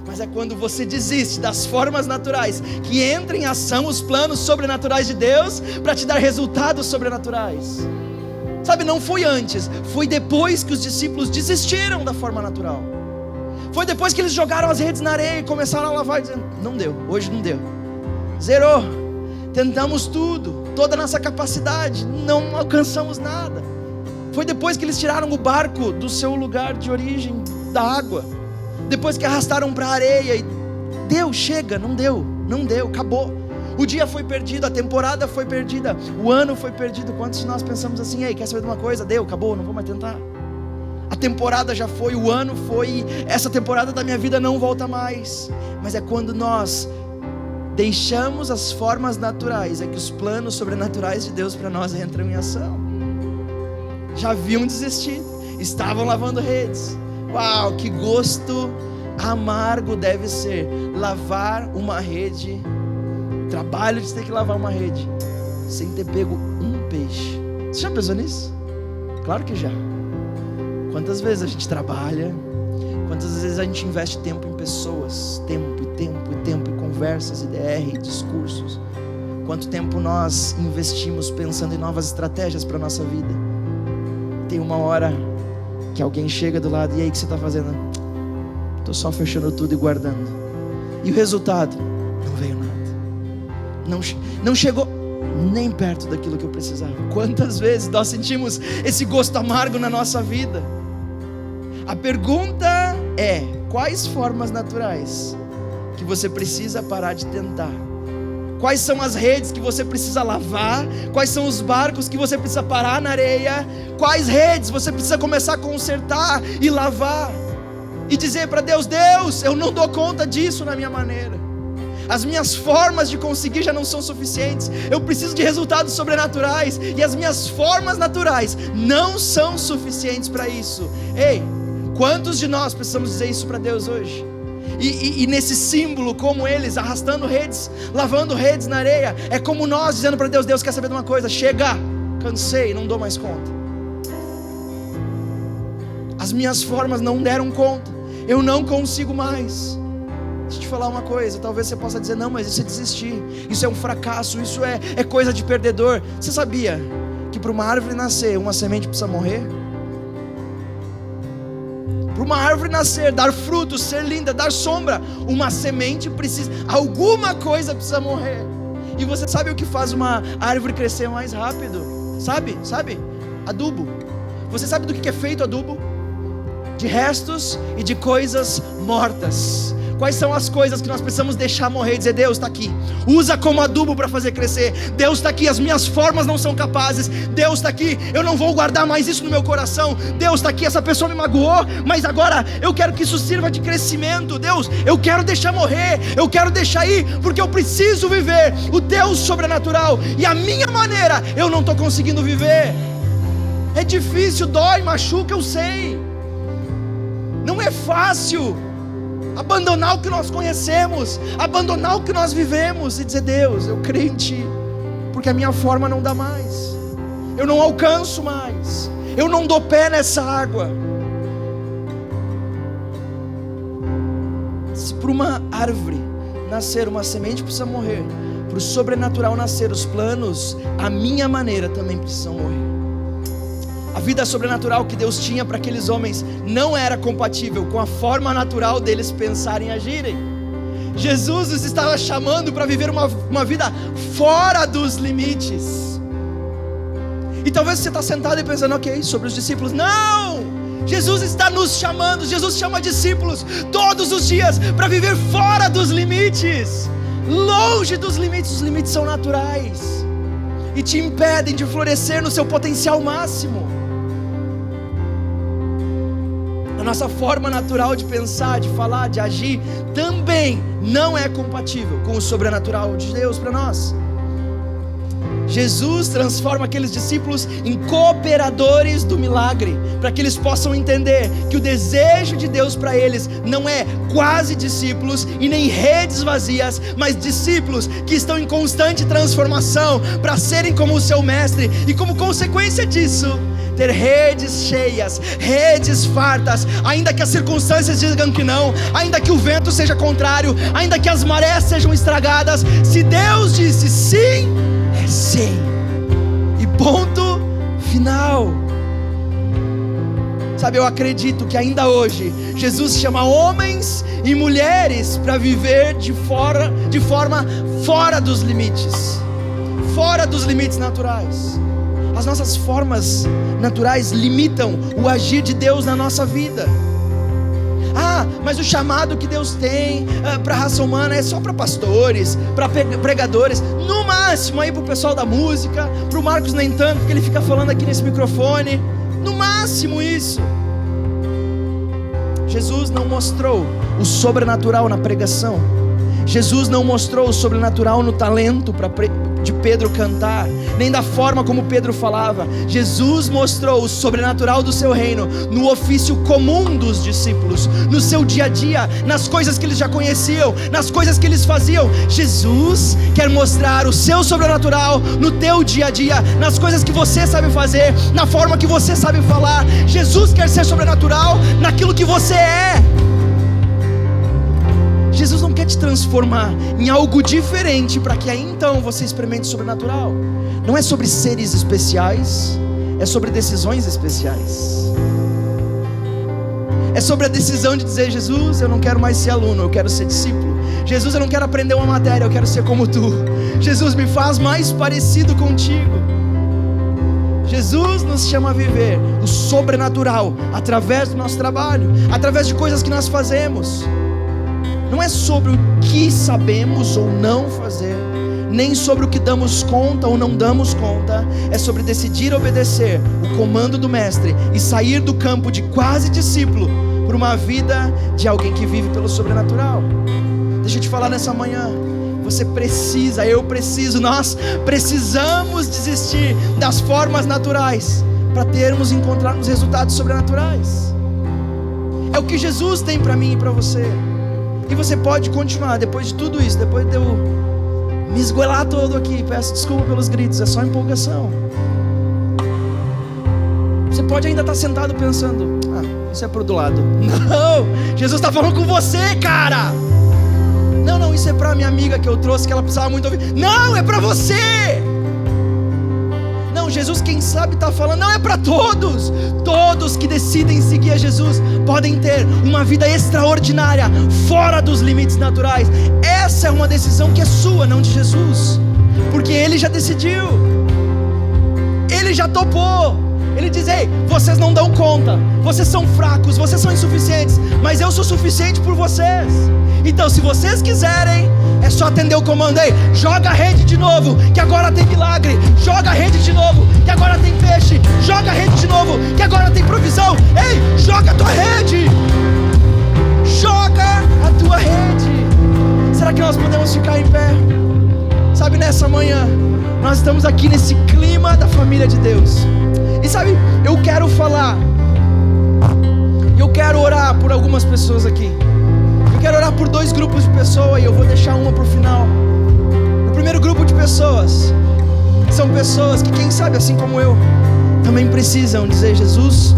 A: Mas é quando você desiste das formas naturais que entra em ação os planos sobrenaturais de Deus para te dar resultados sobrenaturais. Sabe, não foi antes, foi depois que os discípulos desistiram da forma natural. Foi depois que eles jogaram as redes na areia e começaram a lavar, dizendo: não deu, hoje não deu, zerou, tentamos tudo, toda a nossa capacidade, não alcançamos nada. Foi depois que eles tiraram o barco do seu lugar de origem, da água, depois que arrastaram para a areia e deu, chega, não deu, acabou. O dia foi perdido, a temporada foi perdida, o ano foi perdido. Quantos de nós pensamos assim: ei, quer saber de uma coisa? Deu, acabou, não vou mais tentar. A temporada já foi, o ano foi, essa temporada da minha vida não volta mais. Mas é quando nós deixamos as formas naturais é que os planos sobrenaturais de Deus para nós entram em ação. Já haviam desistido, estavam lavando redes. Uau, que gosto amargo deve ser lavar uma rede, o trabalho de ter que lavar uma rede sem ter pego um peixe. Você já pensou nisso? Claro que já. Quantas vezes a gente trabalha, quantas vezes a gente investe tempo em pessoas, tempo e conversas, e discursos. Quanto tempo nós investimos pensando em novas estratégias para a nossa vida. Tem uma hora que alguém chega do lado, e aí, o que você está fazendo? Estou só fechando tudo e guardando. E o resultado? Não veio nada. Não chegou nem perto daquilo que eu precisava. Quantas vezes nós sentimos esse gosto amargo na nossa vida? A pergunta é: quais formas naturais que você precisa parar de tentar? Quais são as redes que você precisa lavar? Quais são os barcos que você precisa parar na areia? Quais redes você precisa começar a consertar e lavar? E dizer para Deus: Deus, eu não dou conta disso na minha maneira. As minhas formas de conseguir já não são suficientes. Eu preciso de resultados sobrenaturais, e as minhas formas naturais não são suficientes para isso. Ei, quantos de nós precisamos dizer isso para Deus hoje? E nesse símbolo, como eles, arrastando redes, lavando redes na areia, é como nós dizendo para Deus: Deus, quer saber de uma coisa? Chega, cansei, não dou mais conta. As minhas formas não deram conta, eu não consigo mais. Deixa eu te falar uma coisa, talvez você possa dizer: não, mas isso é desistir, isso é um fracasso, isso é coisa de perdedor. Você sabia que para uma árvore nascer, uma semente precisa morrer? Para uma árvore nascer, dar frutos, ser linda, dar sombra, uma semente precisa, alguma coisa precisa morrer. E você sabe o que faz uma árvore crescer mais rápido? Sabe? Adubo. Você sabe do que é feito adubo? De restos e de coisas mortas. Quais são as coisas que nós precisamos deixar morrer e dizer: Deus está aqui, usa como adubo para fazer crescer. Deus está aqui, as minhas formas não são capazes. Deus está aqui, eu não vou guardar mais isso no meu coração. Deus está aqui, essa pessoa me magoou, mas agora eu quero que isso sirva de crescimento. Deus, eu quero deixar morrer, eu quero deixar ir, porque eu preciso viver o Deus sobrenatural, e a minha maneira eu não estou conseguindo viver. É difícil, dói, machuca, eu sei. Não é fácil abandonar o que nós conhecemos, abandonar o que nós vivemos e dizer: Deus, eu creio em Ti, porque a minha forma não dá mais, eu não alcanço mais, eu não dou pé nessa água. Se para uma árvore nascer uma semente precisa morrer, para o sobrenatural nascer os planos, a minha maneira também precisam morrer. A vida sobrenatural que Deus tinha para aqueles homens não era compatível com a forma natural deles pensarem e agirem. Jesus os estava chamando para viver uma vida fora dos limites. E talvez você está sentado e pensando: ok, sobre os discípulos. Não! Jesus está nos chamando, Jesus chama discípulos todos os dias para viver fora dos limites, longe dos limites. Os limites são naturais e te impedem de florescer no seu potencial máximo. Nossa forma natural de pensar, de falar, de agir também não é compatível com o sobrenatural de Deus para nós. Jesus transforma aqueles discípulos em cooperadores do milagre, para que eles possam entender que o desejo de Deus para eles não é quase discípulos e nem redes vazias, mas discípulos que estão em constante transformação para serem como o seu mestre, e como consequência disso, ter redes cheias, redes fartas, ainda que as circunstâncias digam que não, ainda que o vento seja contrário, ainda que as marés sejam estragadas. Se Deus disse sim, é sim, e ponto final. Sabe, eu acredito que ainda hoje Jesus chama homens e mulheres para viver de forma fora dos limites naturais. As nossas formas naturais limitam o agir de Deus na nossa vida. Mas o chamado que Deus tem para a raça humana é só para pastores, para pregadores, no máximo aí para o pessoal da música, para o Marcos nem tanto, porque ele fica falando aqui nesse microfone, no máximo isso. Jesus não mostrou o sobrenatural na pregação. Jesus não mostrou o sobrenatural no talento de Pedro cantar, nem da forma como Pedro falava. Jesus mostrou o sobrenatural do seu reino no ofício comum dos discípulos, no seu dia a dia, nas coisas que eles já conheciam, nas coisas que eles faziam. Jesus quer mostrar o seu sobrenatural no teu dia a dia, nas coisas que você sabe fazer, na forma que você sabe falar. Jesus quer ser sobrenatural naquilo que você é. Jesus não quer te transformar em algo diferente para que aí então você experimente o sobrenatural. Não é sobre seres especiais, é sobre decisões especiais. É sobre a decisão de dizer: Jesus, eu não quero mais ser aluno, eu quero ser discípulo. Jesus, eu não quero aprender uma matéria, eu quero ser como tu. Jesus, me faz mais parecido contigo. Jesus nos chama a viver o sobrenatural através do nosso trabalho, através de coisas que nós fazemos. Não é sobre o que sabemos ou não fazer, nem sobre o que damos conta ou não damos conta. É sobre decidir obedecer o comando do mestre e sair do campo de quase discípulo por uma vida de alguém que vive pelo sobrenatural. Deixa eu te falar nessa manhã, você precisa, eu preciso, nós precisamos desistir das formas naturais para encontrarmos resultados sobrenaturais. É o que Jesus tem para mim e para você. E você pode continuar, depois de tudo isso, depois de eu me esgoelar todo aqui, peço desculpa pelos gritos, é só empolgação. Você pode ainda estar sentado pensando: isso é pro do lado. Não, Jesus está falando com você, cara. Não, isso é para minha amiga que eu trouxe, que ela precisava muito ouvir. Não, é para você. Não, Jesus, quem sabe está falando, não, é para todos. Todos que decidem seguir a Jesus podem ter uma vida extraordinária, fora dos limites naturais. Essa é uma decisão que é sua, não de Jesus, porque Ele já decidiu, Ele já topou. Ele diz: ei, vocês não dão conta, vocês são fracos, vocês são insuficientes, mas eu sou suficiente por vocês. Então, se vocês quiserem, é só atender o comando. Ei, joga a rede de novo, que agora tem milagre. Joga a rede de novo, que agora tem peixe. Joga a rede de novo, que agora tem provisão. Ei, joga a tua rede. Joga a tua rede. Será que nós podemos ficar em pé? Sabe, nessa manhã, nós estamos aqui nesse clima da família de Deus. E sabe, eu quero falar, eu quero orar por algumas pessoas aqui. Eu quero orar por 2 grupos de pessoas, e eu vou deixar uma para o final. O primeiro grupo de pessoas são pessoas que, quem sabe, assim como eu, também precisam dizer: Jesus,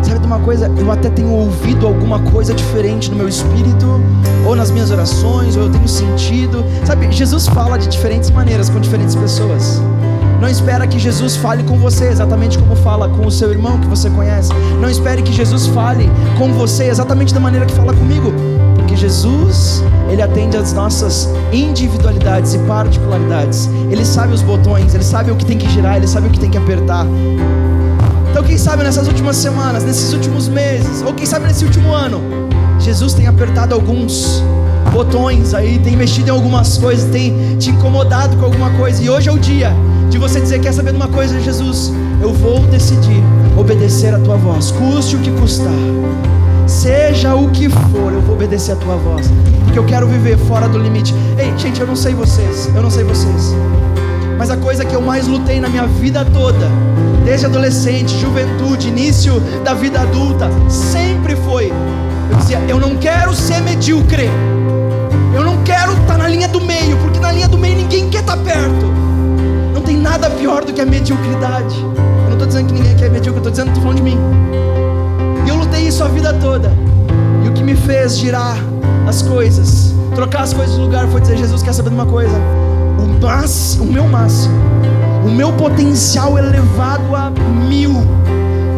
A: sabe de uma coisa? Eu até tenho ouvido alguma coisa diferente no meu espírito, ou nas minhas orações, ou eu tenho sentido. Sabe, Jesus fala de diferentes maneiras com diferentes pessoas. Não espera que Jesus fale com você exatamente como fala com o seu irmão que você conhece. Não espere que Jesus fale com você exatamente da maneira que fala comigo, porque Jesus, Ele atende às nossas individualidades e particularidades. Ele sabe os botões, Ele sabe o que tem que girar, Ele sabe o que tem que apertar. Então, quem sabe nessas últimas semanas, nesses últimos meses, ou quem sabe nesse último ano, Jesus tem apertado alguns botões aí, tem mexido em algumas coisas, tem te incomodado com alguma coisa. E hoje é o dia de você dizer: quer saber de uma coisa, Jesus? Eu vou decidir obedecer a tua voz, custe o que custar, seja o que for, eu vou obedecer a tua voz, porque eu quero viver fora do limite. Ei, gente, eu não sei vocês, mas a coisa que eu mais lutei na minha vida toda, desde adolescente, juventude, início da vida adulta, sempre foi: eu dizia, eu não quero ser medíocre, eu não quero estar na linha do meio, porque na linha do meio ninguém quer estar perto. Não tem nada pior do que a mediocridade. Eu não estou dizendo que ninguém quer medíocre, eu estou falando de mim. E eu lutei isso a vida toda. E o que me fez girar as coisas, trocar as coisas de lugar, foi dizer: Jesus, quer saber de uma coisa? O meu máximo, o meu potencial elevado a 1000,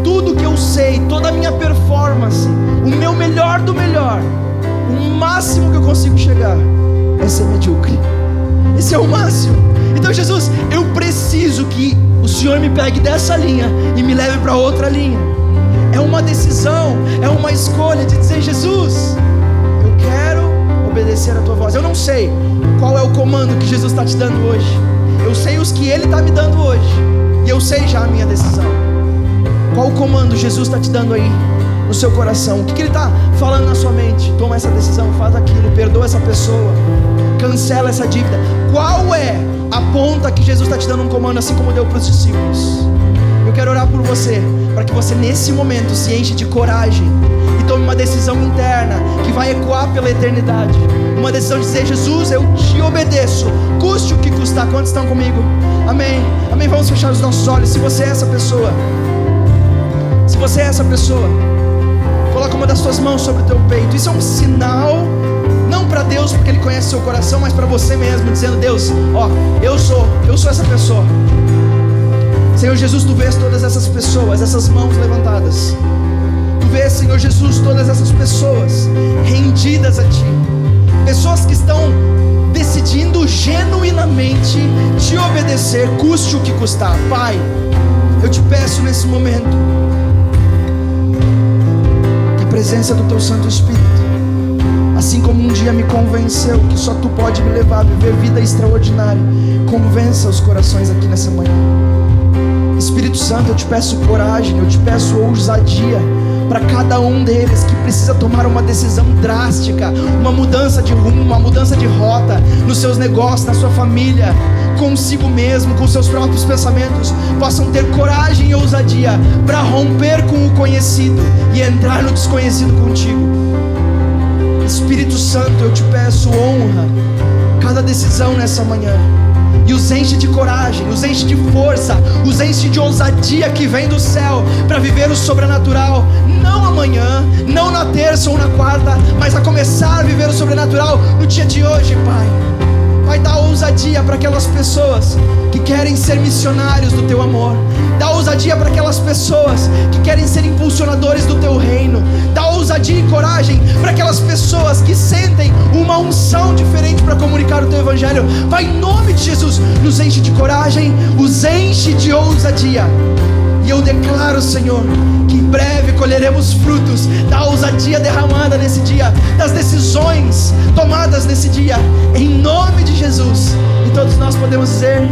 A: tudo que eu sei, toda a minha performance, o meu melhor do melhor, o máximo que eu consigo chegar é ser medíocre. Esse é o máximo. Então, Jesus, eu preciso que o Senhor me pegue dessa linha e me leve para outra linha. É uma decisão, é uma escolha de dizer: Jesus, eu quero obedecer a tua voz. Eu não sei qual é o comando que Jesus está te dando hoje, eu sei os que Ele está me dando hoje, e eu sei já a minha decisão. Qual o comando Jesus está te dando aí no seu coração? O que Ele está falando na sua mente? Toma essa decisão, faz aquilo, perdoa essa pessoa, cancela essa dívida. Qual é a ponta que Jesus está te dando um comando, assim como deu para os discípulos? Eu quero orar por você, para que você nesse momento se enche de coragem e tome uma decisão interna que vai ecoar pela eternidade. Uma decisão de dizer: Jesus, eu te obedeço, custe o que custar. Quantos estão comigo? Amém, amém. Vamos fechar os nossos olhos. Se você é essa pessoa, se você é essa pessoa, coloca uma das suas mãos sobre o teu peito. Isso é um sinal, não para Deus, porque Ele conhece seu coração, mas para você mesmo, dizendo: Deus, ó, eu sou essa pessoa. Senhor Jesus, Tu vês todas essas pessoas, essas mãos levantadas. Tu vês, Senhor Jesus, todas essas pessoas rendidas a Ti, pessoas que estão decidindo genuinamente Te obedecer, custe o que custar. Pai, eu Te peço nesse momento que a presença do Teu Santo Espírito, assim como um dia me convenceu que só Tu pode me levar a viver vida extraordinária, convença os corações aqui nessa manhã. Espírito Santo, eu Te peço coragem, eu Te peço ousadia para cada um deles que precisa tomar uma decisão drástica, uma mudança de rumo, uma mudança de rota nos seus negócios, na sua família, consigo mesmo, com seus próprios pensamentos, possam ter coragem e ousadia para romper com o conhecido e entrar no desconhecido contigo. Espírito Santo, eu Te peço, honra cada decisão nessa manhã e os enche de coragem, os enche de força, os enche de ousadia que vem do céu para viver o sobrenatural, não amanhã, não na terça ou na quarta, mas a começar a viver o sobrenatural no dia de hoje, Pai. Vai dar ousadia para aquelas pessoas que querem ser missionários do Teu amor. Dá ousadia para aquelas pessoas que querem ser impulsionadores do Teu reino. Dá ousadia e coragem para aquelas pessoas que sentem uma unção diferente para comunicar o Teu Evangelho. Vai, em nome de Jesus, nos enche de coragem, os enche de ousadia. E eu declaro, Senhor, que em breve colheremos frutos da ousadia derramada nesse dia, das decisões tomadas nesse dia, em nome de Jesus. E todos nós podemos dizer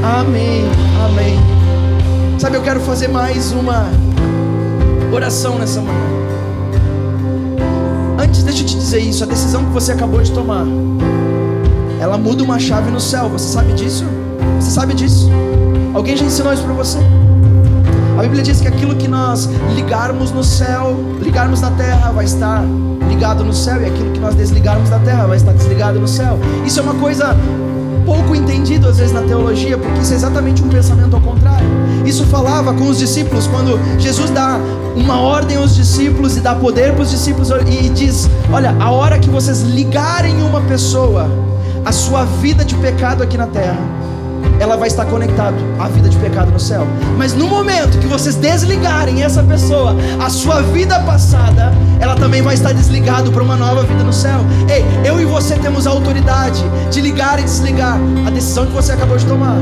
A: amém, amém. Sabe, eu quero fazer mais uma oração nessa manhã. Antes, deixa eu te dizer isso: a decisão que você acabou de tomar, ela muda uma chave no céu. Você sabe disso? Você sabe disso? Alguém já ensinou isso para você? A Bíblia diz que aquilo que nós ligarmos no céu, ligarmos na terra, vai estar ligado no céu, e aquilo que nós desligarmos da terra vai estar desligado no céu. Isso é uma coisa pouco entendido às vezes na teologia, porque isso é exatamente um pensamento ao contrário. Isso falava com os discípulos, quando Jesus dá uma ordem aos discípulos e dá poder para os discípulos e diz: olha, a hora que vocês ligarem uma pessoa a sua vida de pecado aqui na terra, ela vai estar conectada à vida de pecado no céu. Mas no momento que vocês desligarem essa pessoa, a sua vida passada, ela também vai estar desligada para uma nova vida no céu. Ei, eu e você temos a autoridade de ligar e desligar. A decisão que você acabou de tomar,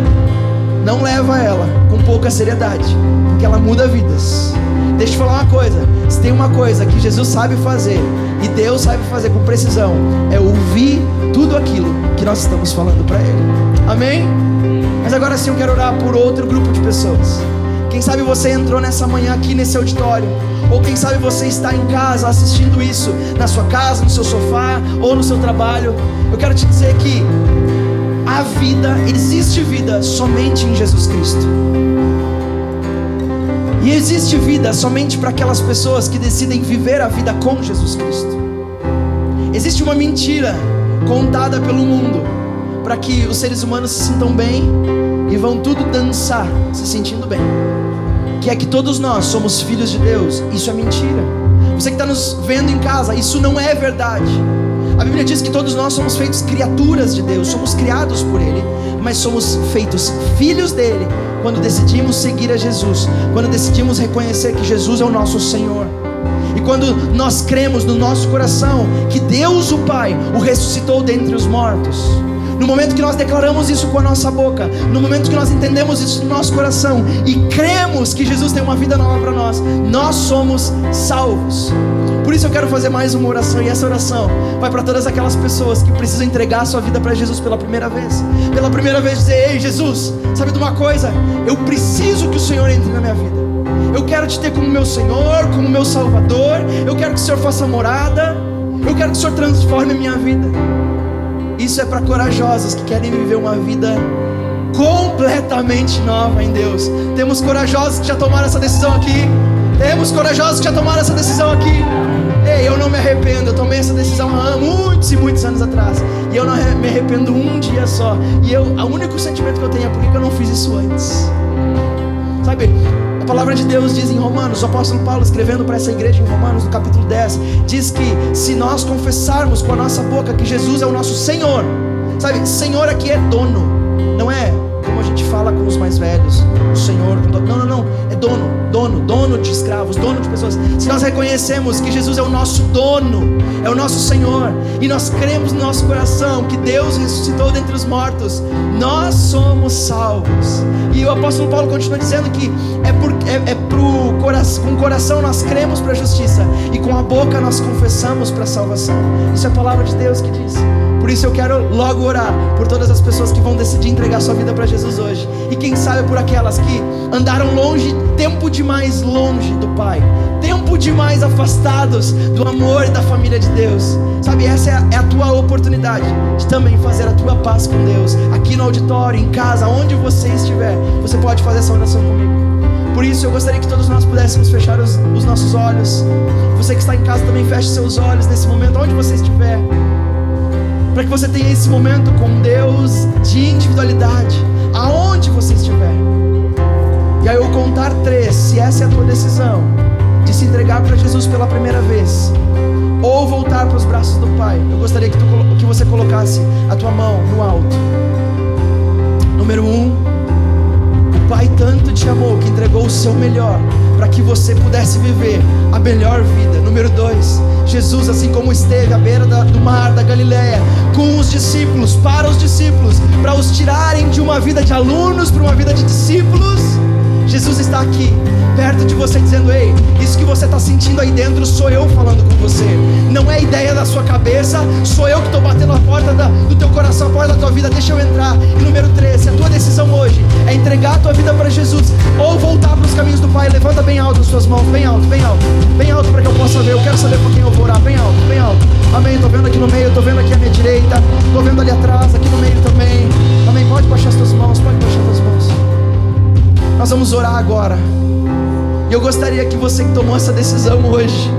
A: não leva ela com pouca seriedade, porque ela muda vidas. Deixa eu te falar uma coisa: se tem uma coisa que Jesus sabe fazer, e Deus sabe fazer com precisão, é ouvir tudo aquilo que nós estamos falando para Ele. Amém? Mas agora sim eu quero orar por outro grupo de pessoas. Quem sabe você entrou nessa manhã aqui nesse auditório, ou quem sabe você está em casa assistindo isso, na sua casa, no seu sofá ou no seu trabalho. Eu quero te dizer que a vida, existe vida somente em Jesus Cristo. E existe vida somente para aquelas pessoas que decidem viver a vida com Jesus Cristo. Existe uma mentira contada pelo mundo para que os seres humanos se sintam bem e vão tudo dançar se sentindo bem, que é que todos nós somos filhos de Deus. Isso é mentira. Você que está nos vendo em casa, isso não é verdade. A Bíblia diz que todos nós somos feitos criaturas de Deus, somos criados por Ele, mas somos feitos filhos dEle quando decidimos seguir a Jesus, quando decidimos reconhecer que Jesus é o nosso Senhor. E quando nós cremos no nosso coração que Deus o Pai o ressuscitou dentre os mortos, no momento que nós declaramos isso com a nossa boca, no momento que nós entendemos isso no nosso coração e cremos que Jesus tem uma vida nova para nós, nós somos salvos. Por isso eu quero fazer mais uma oração, e essa oração vai para todas aquelas pessoas que precisam entregar a sua vida para Jesus pela primeira vez. Pela primeira vez dizer: ei, Jesus, sabe de uma coisa? Eu preciso que o Senhor entre na minha vida. Eu quero te ter como meu Senhor, como meu Salvador. Eu quero que o Senhor faça morada. Eu quero que o Senhor transforme a minha vida. Isso é para corajosos que querem viver uma vida completamente nova em Deus. Temos corajosos que já tomaram essa decisão aqui. Temos corajosos que já tomaram essa decisão aqui. Ei, eu não me arrependo. Eu tomei essa decisão há muitos e muitos anos atrás. E eu não me arrependo um dia só. E o único sentimento que eu tenho é por que eu não fiz isso antes. Sabe, a palavra de Deus diz em Romanos, o apóstolo Paulo escrevendo para essa igreja em Romanos, no capítulo 10, diz que se nós confessarmos com a nossa boca que Jesus é o nosso Senhor, sabe, Senhor aqui é dono, não é como a gente fala com os mais velhos, o Senhor, não, é dono de escravos, dono de pessoas. Se nós reconhecemos que Jesus é o nosso dono, é o nosso Senhor, e nós cremos no nosso coração que Deus ressuscitou dentre os mortos, nós somos salvos. E o apóstolo Paulo continua dizendo que com o coração nós cremos para a justiça, e com a boca nós confessamos para a salvação. Isso é a palavra de Deus que diz. Por isso eu quero logo orar por todas as pessoas que vão decidir entregar sua vida para Jesus hoje. E quem sabe por aquelas que andaram longe, tempo demais longe do Pai, tempo demais afastados do amor e da família de Deus. Sabe, essa é a tua oportunidade de também fazer a tua paz com Deus. Aqui no auditório, em casa, onde você estiver, você pode fazer essa oração comigo. Por isso eu gostaria que todos nós pudéssemos fechar os nossos olhos. Você que está em casa também feche seus olhos nesse momento, onde você estiver, para que você tenha esse momento com Deus de individualidade, aonde você estiver. E aí eu contar 3, se essa é a tua decisão de se entregar para Jesus pela primeira vez, ou voltar para os braços do Pai, eu gostaria que você colocasse a tua mão no alto. Número 1, o Pai tanto te amou que entregou o seu melhor para que você pudesse viver a melhor vida. Número 2, Jesus, assim como esteve à beira do mar da Galileia com os discípulos, para os tirarem de uma vida de alunos para uma vida de discípulos, Jesus está aqui perto de você dizendo: ei, isso que você está sentindo aí dentro sou eu falando com você, não é ideia da sua cabeça, sou eu que estou batendo a porta do teu coração, a porta da tua vida, deixa eu entrar. E número 3, se a tua decisão hoje é entregar a tua vida para Jesus ou voltar para os caminhos do Pai, levanta bem alto as suas mãos, bem alto para que eu possa ver. Eu quero saber por quem eu vou orar, bem alto. Amém, estou vendo aqui no meio, estou vendo aqui à minha direita, estou vendo ali atrás, aqui no meio também. Amém, pode baixar as tuas mãos, Nós vamos orar agora. E eu gostaria que você que tomou essa decisão hoje,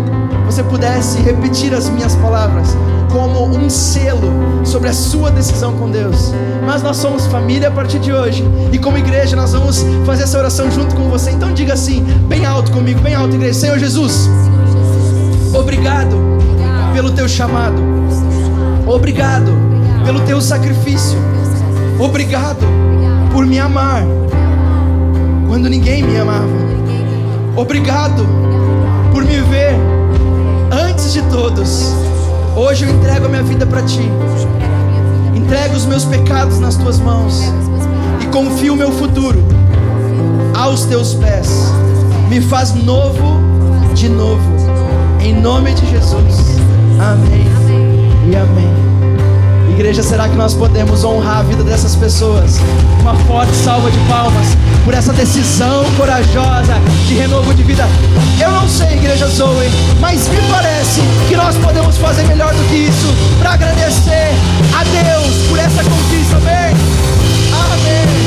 A: você pudesse repetir as minhas palavras como um selo sobre a sua decisão com Deus. Mas nós somos família a partir de hoje, e como igreja nós vamos fazer essa oração junto com você. Então diga assim, bem alto comigo, bem alto, igreja: Senhor Jesus, obrigado pelo teu chamado, obrigado pelo teu sacrifício, obrigado por me amar quando ninguém me amava, obrigado por me ver antes de todos. Hoje eu entrego a minha vida para ti, entrego os meus pecados nas tuas mãos e confio o meu futuro aos teus pés. Me faz novo de novo, em nome de Jesus. Amém e amém. Igreja, será que nós podemos honrar a vida dessas pessoas? Uma forte salva de palmas por essa decisão corajosa de renovo de vida. Eu não sei, igreja Zoe, mas me parece que nós podemos fazer melhor do que isso para agradecer a Deus por essa conquista. Amém? Amém.